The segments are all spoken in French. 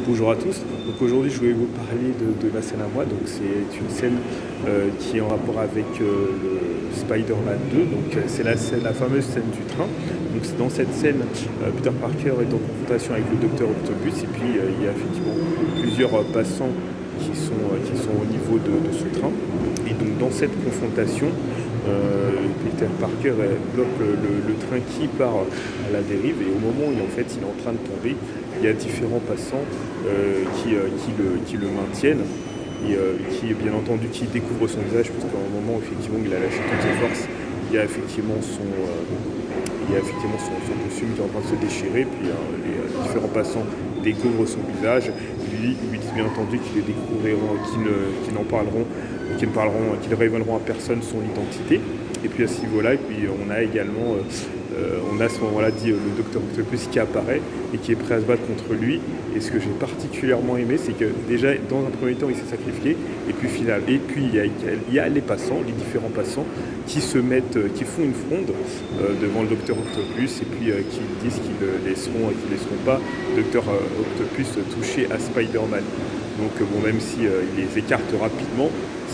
Bonjour à tous. Donc aujourd'hui, je voulais vous parler de ma scène à moi. Donc c'est une scène qui est en rapport avec le Spider-Man 2. Donc c'est la fameuse scène du train. Donc dans cette scène, Peter Parker est en confrontation avec le Docteur Octopus et puis il y a effectivement plusieurs passants qui sont au niveau de ce train. Et donc dans cette confrontation, Peter Parker bloque le train qui part à la dérive et au moment où en fait il est en train de tomber, il y a différents passants qui le maintiennent et qui bien entendu qui découvrent son visage puisqu'à un moment effectivement il a lâché toutes ses forces, il y a effectivement son costume qui est en train de se déchirer, puis les différents passants découvrent son visage, lui disent bien entendu qu'ils le découvriront, qu'ils révéleront à personne son identité. Et puis à ce niveau-là, et puis on a également, on a à ce moment-là dit le Docteur Octopus qui apparaît et qui est prêt à se battre contre lui. Et ce que j'ai particulièrement aimé, c'est que déjà dans un premier temps il s'est sacrifié, et puis il y a les passants, les différents passants qui font une fronde devant le Docteur Octopus et puis qui disent qu'ils ne laisseront pas le Docteur Octopus toucher à Spider-Man. Donc même si il les écarte rapidement,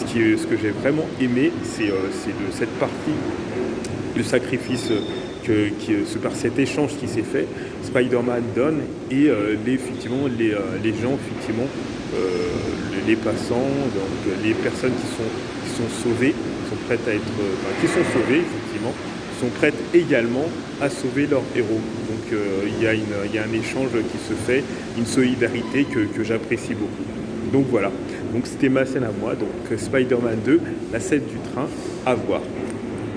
ce que j'ai vraiment aimé, c'est de cette partie, le sacrifice par cet échange qui s'est fait, Spider-Man donne et effectivement les gens, effectivement, les passants, donc les personnes qui sont sauvées, qui sont sauvées, effectivement, sont prêtes également à sauver leur héros. Donc il y a un échange qui se fait, une solidarité que j'apprécie beaucoup. Donc voilà, donc c'était ma scène à moi, donc Spider-Man 2, la scène du train, à voir.